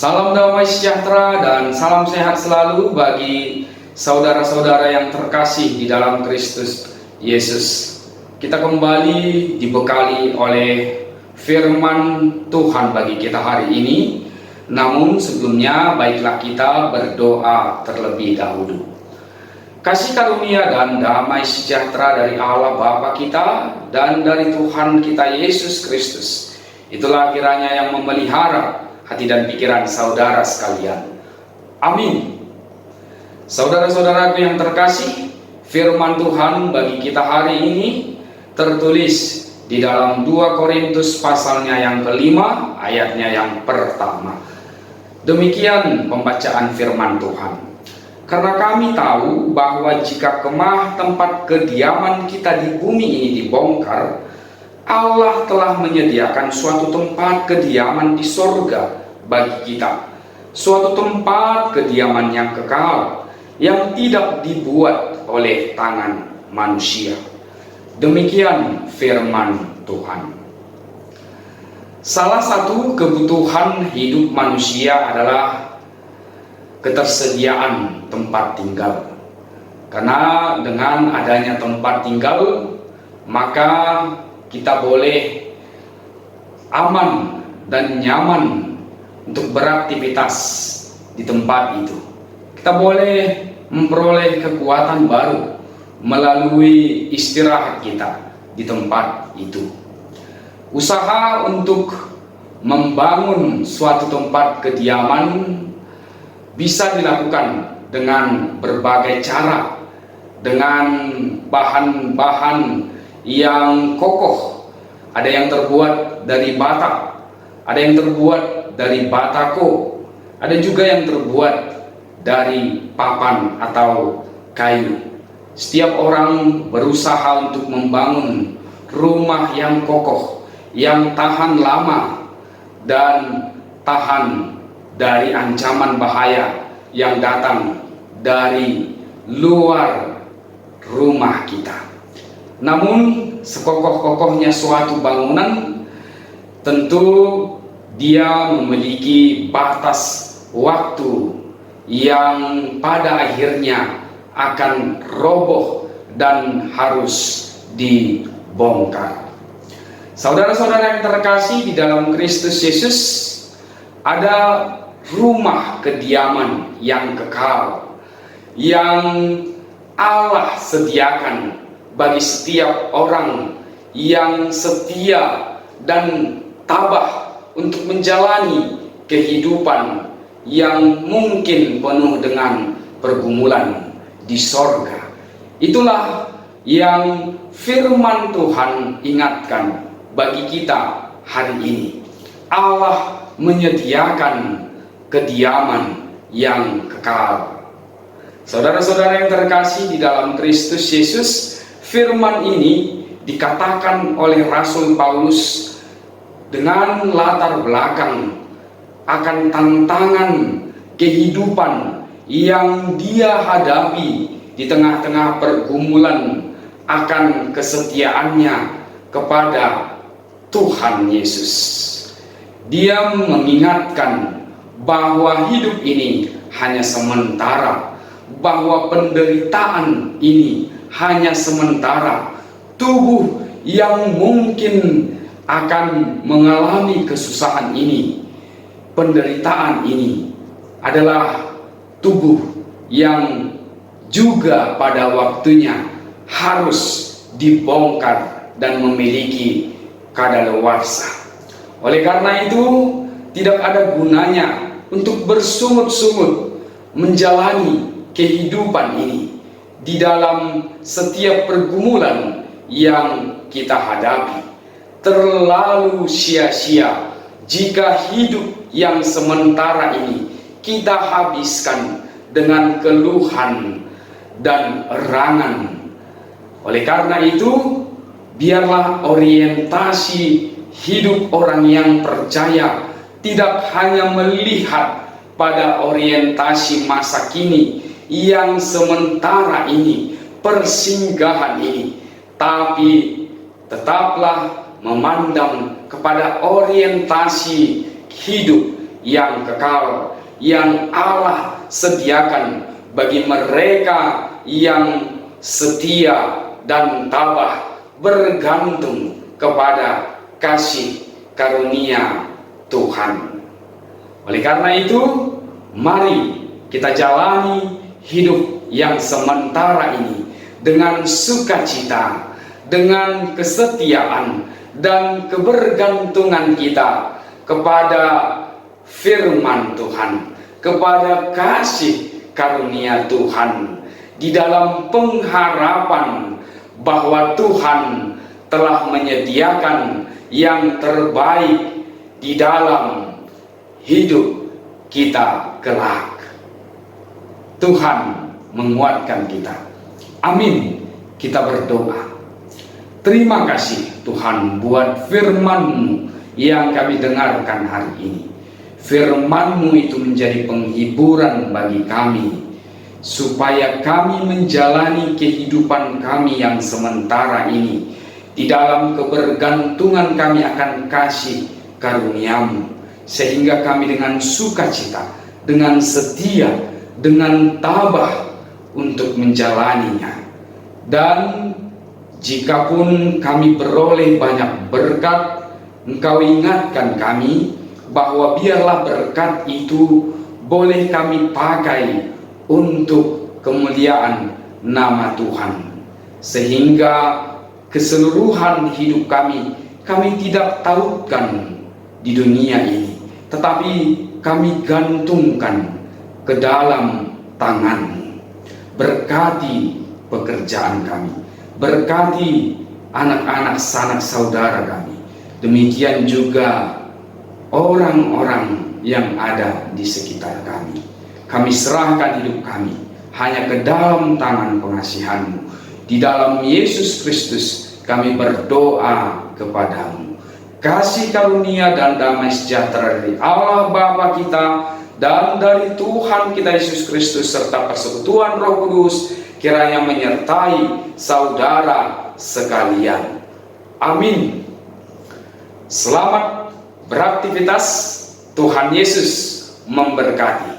Salam damai sejahtera dan salam sehat selalu bagi saudara-saudara yang terkasih di dalam Kristus Yesus. Kita kembali dibekali oleh firman Tuhan bagi kita hari ini. Namun sebelumnya baiklah kita berdoa terlebih dahulu. Kasih karunia dan damai sejahtera dari Allah Bapa kita dan dari Tuhan kita Yesus Kristus, itulah kiranya yang memelihara hati dan pikiran saudara sekalian. Amin. Saudara-saudaraku yang terkasih, firman Tuhan bagi kita hari ini tertulis di dalam 2 Korintus pasalnya yang kelima, ayatnya yang pertama. Demikian pembacaan firman Tuhan. Karena kami tahu bahwa jika kemah tempat kediaman kita di bumi ini dibongkar, Allah telah menyediakan suatu tempat kediaman di sorga bagi kita, suatu tempat kediaman yang kekal, yang tidak dibuat oleh tangan manusia. Demikian firman Tuhan. Salah satu kebutuhan hidup manusia adalah ketersediaan tempat tinggal. Karena dengan adanya tempat tinggal, maka kita boleh aman dan nyaman untuk beraktivitas di tempat itu. Kita boleh memperoleh kekuatan baru melalui istirahat kita di tempat itu. Usaha untuk membangun suatu tempat kediaman bisa dilakukan dengan berbagai cara, dengan bahan-bahan yang kokoh. Ada yang terbuat dari bata, ada yang terbuat dari batako, ada juga yang terbuat dari papan atau kayu. Setiap orang berusaha untuk membangun rumah yang kokoh, yang tahan lama dan tahan dari ancaman bahaya yang datang dari luar rumah kita. Namun sekokoh-kokohnya suatu bangunan, tentu dia memiliki batas waktu yang pada akhirnya akan roboh dan harus dibongkar. Saudara-saudara yang terkasih di dalam Kristus Yesus, ada rumah kediaman yang kekal yang Allah sediakan bagi setiap orang yang setia dan tabah untuk menjalani kehidupan yang mungkin penuh dengan pergumulan di sorga. Itulah yang firman Tuhan ingatkan bagi kita hari ini. Allah menyediakan kediaman yang kekal. Saudara-saudara yang terkasih di dalam Kristus Yesus, firman ini dikatakan oleh Rasul Paulus dengan latar belakang akan tantangan kehidupan yang dia hadapi di tengah-tengah pergumulan, akan kesetiaannya kepada Tuhan Yesus. Dia mengingatkan bahwa hidup ini hanya sementara, bahwa penderitaan ini hanya sementara. Tubuh yang mungkin akan mengalami kesusahan ini, penderitaan ini, adalah tubuh yang juga pada waktunya harus dibongkar dan memiliki kadaluarsa. Oleh karena itu, tidak ada gunanya untuk bersungut-sungut menjalani kehidupan ini di dalam setiap pergumulan yang kita hadapi. Terlalu sia-sia jika hidup yang sementara ini kita habiskan dengan keluhan dan erangan. Oleh karena itu, biarlah orientasi hidup orang yang percaya tidak hanya melihat pada orientasi masa kini yang sementara ini, persinggahan ini, tapi tetaplah memandang kepada orientasi hidup yang kekal yang Allah sediakan bagi mereka yang setia dan tabah bergantung kepada kasih karunia Tuhan. Oleh karena itu, mari kita jalani hidup yang sementara ini dengan sukacita, dengan kesetiaan dan kebergantungan kita kepada firman Tuhan, kepada kasih karunia Tuhan, di dalam pengharapan bahwa Tuhan telah menyediakan yang terbaik di dalam hidup kita kelak. Tuhan menguatkan kita. Amin. Kita berdoa. Terima kasih Tuhan buat firman-Mu yang kami dengarkan hari ini. Firman-Mu itu menjadi penghiburan bagi kami, supaya kami menjalani kehidupan kami yang sementara ini di dalam kebergantungan kami akan kasih karunia-Mu, sehingga kami dengan sukacita, dengan setia, dengan tabah untuk menjalaninya. Dan jikapun kami beroleh banyak berkat, Engkau ingatkan kami bahwa biarlah berkat itu boleh kami pakai untuk kemuliaan nama Tuhan, sehingga keseluruhan hidup kami tidak tautkan di dunia ini, tetapi kami gantungkan ke dalam tangan-Mu. Berkati pekerjaan kami, berkati anak-anak sanak saudara kami, demikian juga orang-orang yang ada di sekitar kami. Kami serahkan hidup kami hanya ke dalam tangan pengasihan-Mu. Di dalam Yesus Kristus kami berdoa kepadamu. Kasih karunia dan damai sejahtera dari Allah Bapa kita dan dari Tuhan kita Yesus Kristus serta persekutuan Roh Kudus kiranya menyertai saudara sekalian. Amin. Selamat beraktivitas. Tuhan Yesus memberkati.